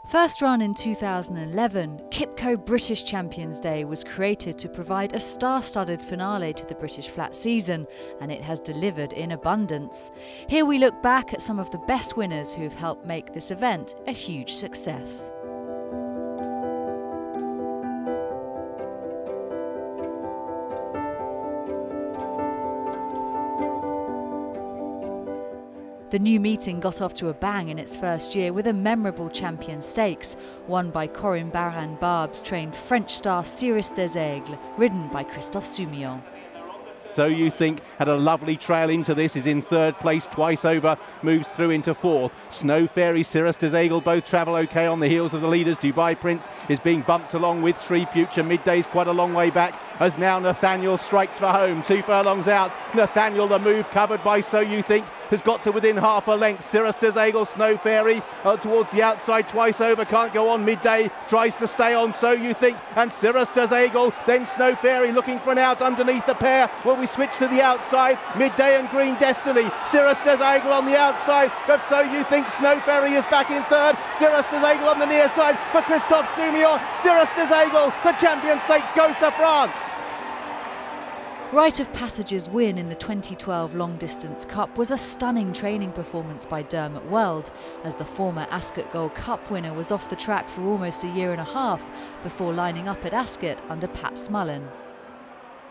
First run in 2011, QIPCO British Champions Day was created to provide a star-studded finale to the British flat season, and it has delivered in abundance. Here we look back at some of the best winners who have helped make this event a huge success. The new meeting got off to a bang in its first year with a memorable champion stakes, won by Corinne Baran-Barb's trained French star Cirrus Des Aigles, ridden by Christophe Soumillon. So You Think had a lovely trail into this, is in third place twice over, moves through into fourth. Snow Fairy, Cirrus Des Aigles both travel okay on the heels of the leaders. Dubai Prince is being bumped along with Three Future. Midday's quite a long way back as now Nathaniel strikes for home. 2 furlongs out. Nathaniel, the move covered by So You Think, has got to within half a length. Cirrus Des Aigles, Snow Fairy towards the outside twice over, can't go on. Midday tries to stay on So You Think, and Cirrus Des Aigles, then Snow Fairy looking for an out underneath the pair. Will we switch to the outside? Midday and Green Destiny. Cirrus Des Aigles on the outside of So You Think. Snow Fairy is back in third. Cirrus Des Aigles on the near side for Christophe Soumillon. Cirrus Des Aigles, the Champion Stakes, goes to France. Rite of Passage's win in the 2012 Long Distance Cup was a stunning training performance by Dermot Weld, as the former Ascot Gold Cup winner was off the track for almost a year and a half before lining up at Ascot under Pat Smullen.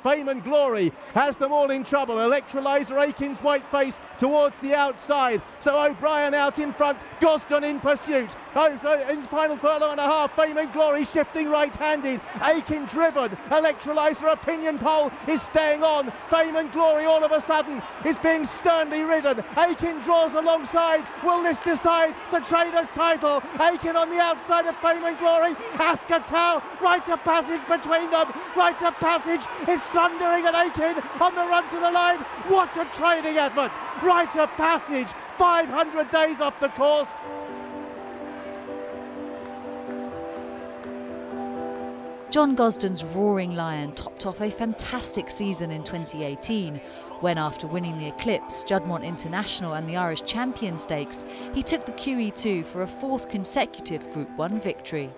Fame and Glory has them all in trouble. Electrolyzer Aiken's white face towards the outside. So O'Brien out in front, Gosden in pursuit. In final furlong and a half, Fame and Glory shifting right-handed. Aiken driven. Electrolyzer Opinion Poll is staying on. Fame and Glory all of a sudden is being sternly ridden. Aiken draws alongside. Will this decide the Trader's title? Aiken on the outside of Fame and Glory. Ascot Howe, Rite of Passage between them. Rite of Passage is thundering at Aiken on the run to the line. What a training effort! Rite of Passage, 500 days off the course. John Gosden's Roaring Lion topped off a fantastic season in 2018, when after winning the Eclipse, Juddmonte International and the Irish Champion Stakes, he took the QE2 for a 4th consecutive Group 1 victory.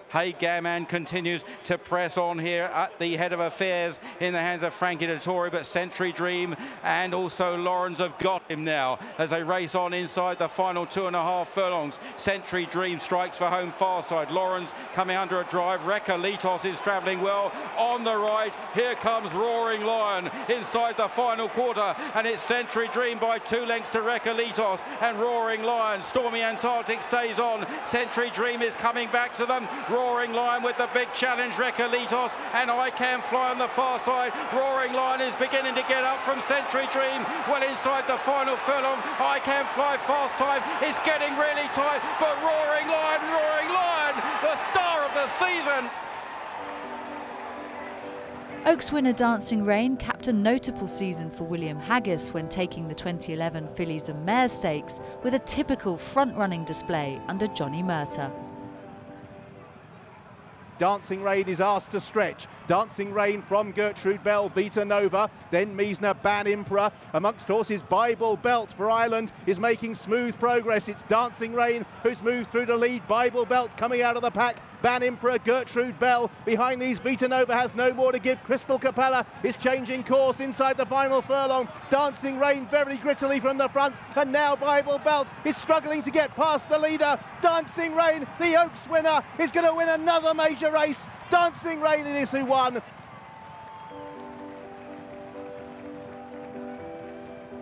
Hey Gaman continues to press on here at the head of affairs in the hands of Frankel Dettori, but Century Dream and also Lawrence have got him now as they race on inside the final 2.5 furlongs. Century Dream strikes for home far side. Lawrence coming under a drive. Rekalitos is travelling well on the right. Here comes Roaring Lion inside the final quarter, and it's Century Dream by 2 lengths to Rekalitos and Roaring Lion. Stormy Antarctic stays on. Century Dream is coming back to them. Roaring Lion with the big challenge, Rekalitos, and I Can Fly on the far side. Roaring Lion is beginning to get up from Century Dream. Well inside the final furlong, I Can Fly fast time is getting really tight, but Roaring Lion, the star of the season. Oaks winner Dancing Rain capped a notable season for William Haggis when taking the 2011 Fillies and Mares Stakes with a typical front-running display under Johnny Murtagh. Dancing Rain is asked to stretch. Dancing Rain from Gertrude Bell, Vita Nova, then Meisner, Ban Emperor. Amongst horses, Bible Belt for Ireland is making smooth progress. It's Dancing Rain who's moved through the lead. Bible Belt coming out of the pack. Ban Emperor, Gertrude Bell. Behind these, Vita Nova has no more to give. Crystal Capella is changing course inside the final furlong. Dancing Rain very grittily from the front, and now Bible Belt is struggling to get past the leader. Dancing Rain, the Oaks winner, is going to win another major race. Dancing Rain it is who won.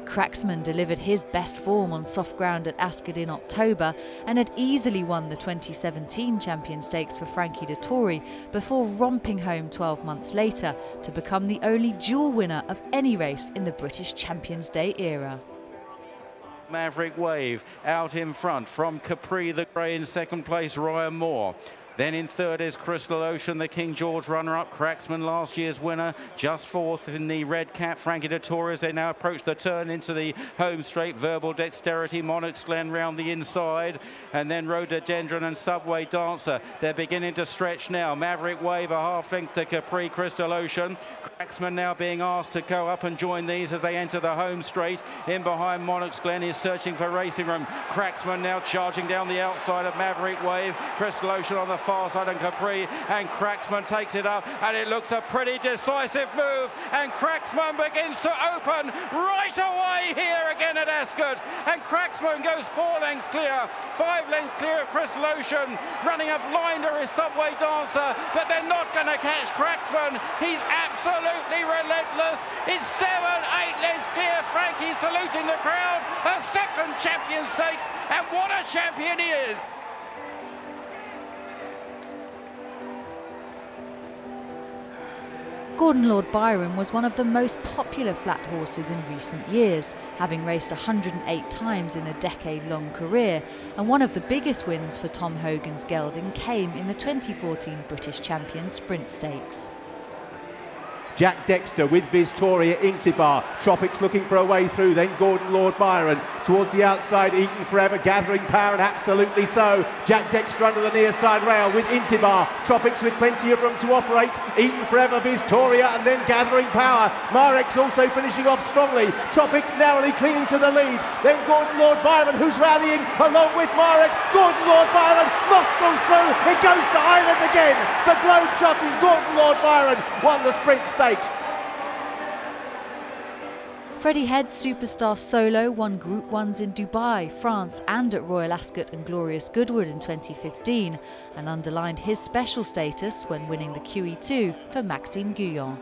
Cracksman delivered his best form on soft ground at Ascot in October and had easily won the 2017 Champion Stakes for Frankel Dettori before romping home 12 months later to become the only dual winner of any race in the British Champions Day era. Maverick Wave out in front from Capri the Grey in second place, Ryan Moore. Then in third is Crystal Ocean, the King George runner-up. Cracksman, last year's winner, just fourth in the red cap. Frankie Dettori as they now approach the turn into the home straight. Verbal Dexterity, Monarch's Glen round the inside. And then Rhododendron and Subway Dancer. They're beginning to stretch now. Maverick Wave, a half length to Capri, Crystal Ocean. Cracksman now being asked to go up and join these as they enter the home straight. In behind Monarch's Glen is searching for racing room. Cracksman now charging down the outside of Maverick Wave. Crystal Ocean on the far side and Capri, and Cracksman takes it up, and it looks a pretty decisive move, and Cracksman begins to open right away here again at Ascot, and Cracksman goes 4 lengths clear, 5 lengths clear of Crystal Ocean. Running up blinder is Subway Dancer, but they're not going to catch Cracksman. He's absolutely relentless. It's 7, 8 lengths clear. Frankie saluting the crowd. A second champion stakes, and what a champion he is. Gordon Lord Byron was one of the most popular flat horses in recent years, having raced 108 times in a decade-long career, and one of the biggest wins for Tom Hogan's gelding came in the 2014 British Champions Sprint Stakes. Jack Dexter with Victoria Intibar. Tropics looking for a way through, then Gordon Lord Byron. Towards the outside, Eaton Forever gathering power, and absolutely so. Jack Dexter under the near side rail with Intibar. Tropics with plenty of room to operate. Eaton Forever, Victoria, and then gathering power. Marek's also finishing off strongly. Tropics narrowly clinging to the lead. Then Gordon Lord Byron, who's rallying along with Marek. Gordon Lord Byron, nostrils through. It goes to Ireland again. The globe-trotting Gordon Lord Byron won the sprint stakes. Freddie Head's Superstar Solo won Group 1s in Dubai, France and at Royal Ascot and Glorious Goodwood in 2015 and underlined his special status when winning the QE2 for Maxime Guyon.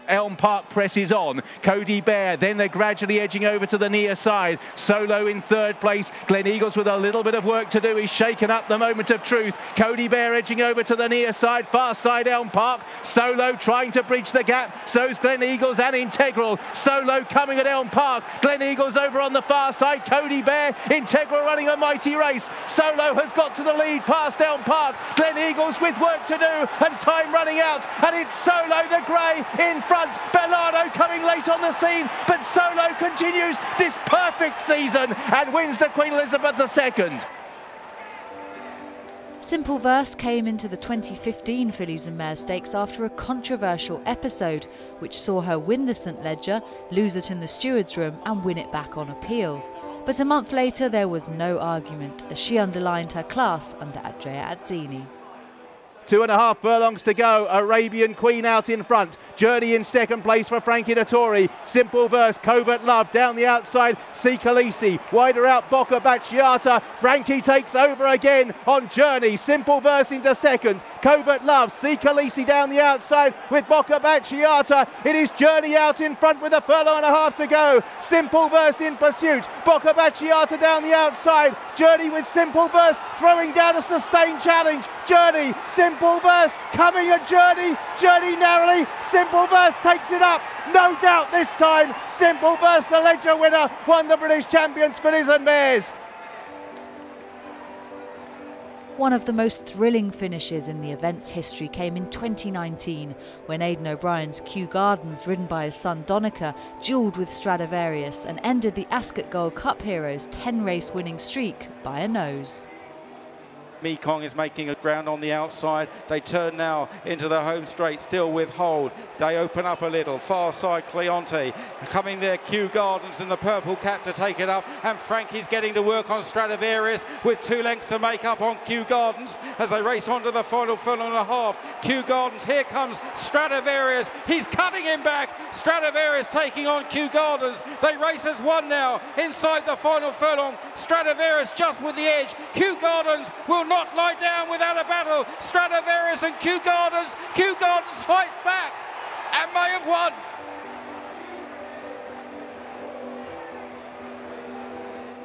Elm Park presses on. Cody Bear, then they're gradually edging over to the near side. Solo in third place. Glen Eagles with a little bit of work to do. He's shaken up the moment of truth. Cody Bear edging over to the near side. Far side Elm Park. Solo trying to bridge the gap. So's Glen Eagles and Integral. Solo coming at Elm Park. Glen Eagles over on the far side. Cody Bear. Integral running a mighty race. Solo has got to the lead past Elm Park. Glen Eagles with work to do and time running out. And it's Solo the grey in front. Bellardo coming late on the scene, but Solo continues this perfect season and wins the Queen Elizabeth II. Simple Verse came into the 2015 Fillies and Mares Stakes after a controversial episode, which saw her win the St Ledger, lose it in the Stewards' Room and win it back on appeal. But a month later there was no argument, as she underlined her class under Andrea Azzini. 2.5 furlongs to go. Arabian Queen out in front. Journey in second place for Frankie Dettori. Simple Verse, Covert Love down the outside. Sikalisi, wider out Bocca Bacciata. Frankie takes over again on Journey. Simple Verse into second. Covert Love, Sikalisi down the outside with Bocca Bacciata. It is Journey out in front with 1.5 furlongs to go. Simple Verse in pursuit. Bocca Bacciata down the outside. Journey with Simple Verse throwing down a sustained challenge. Journey, Simple Verse coming at Journey. Journey narrowly. Simple Verse takes it up. No doubt this time. Simple Verse, the Ledger winner, won the British Champions Fillies and Mares. One of the most thrilling finishes in the event's history came in 2019 when Aidan O'Brien's Kew Gardens, ridden by his son Donica, duelled with Stradivarius and ended the Ascot Gold Cup Heroes' 10-race winning streak by a nose. Mekong is making a ground on the outside. They turn now into the home straight, still with hold. They open up a little. Far side Cleonte. Coming there, Kew Gardens in the purple cap to take it up. And Frankie's getting to work on Stradivarius with 2 lengths to make up on Kew Gardens as they race on to the final furlong and a half. Kew Gardens, here comes Stradivarius. He's cutting him back. Stradivarius taking on Kew Gardens. They race as one now inside the final furlong. Stradivarius just with the edge. Kew Gardens will not lie down without a battle. Stradivarius and Kew Gardens. Kew Gardens fights back and may have won.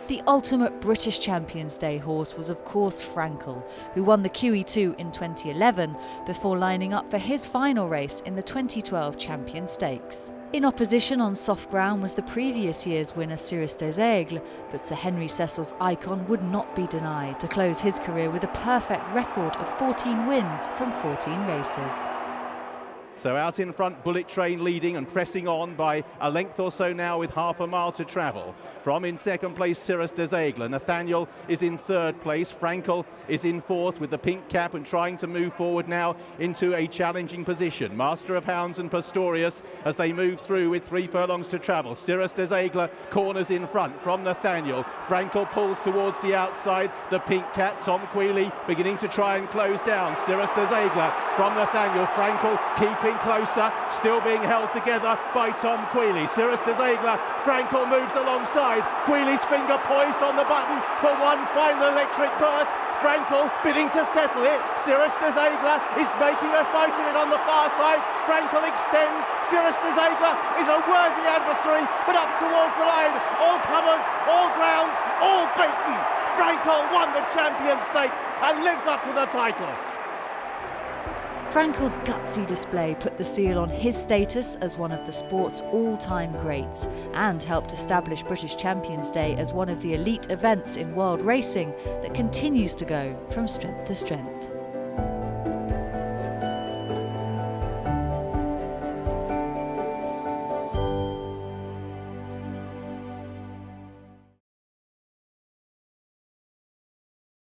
The ultimate British Champions Day horse was of course Frankel, who won the QE2 in 2011 before lining up for his final race in the 2012 Champion Stakes. In opposition on soft ground was the previous year's winner Cirrus Des Aigles, but Sir Henry Cecil's icon would not be denied to close his career with a perfect record of 14 wins from 14 races. So out in front, Bullet Train leading and pressing on by a length or so now with half a mile to travel. From in second place, Cirrus Des Aigles. Nathaniel is in third place. Frankel is in fourth with the pink cap and trying to move forward now into a challenging position. Master of Hounds and Pastorius as they move through with 3 furlongs to travel. Cirrus Des Aigles corners in front from Nathaniel. Frankel pulls towards the outside. The pink cap, Tom QEII, beginning to try and close down. Cirrus Des Aigles from Nathaniel. Frankel keeping closer, still being held together by Tom QEII. Cirrus Des Aigles, Frankel moves alongside. QEII's finger poised on the button for one final electric burst. Frankel bidding to settle it. Cirrus Des Aigles is making a fight of it on the far side. Frankel extends. Cirrus Des Aigles is a worthy adversary, but up towards the line. All comers, all grounds, all beaten. Frankel won the Champion Stakes and lives up to the title. Frankel's gutsy display put the seal on his status as one of the sport's all-time greats and helped establish British Champions Day as one of the elite events in world racing that continues to go from strength to strength.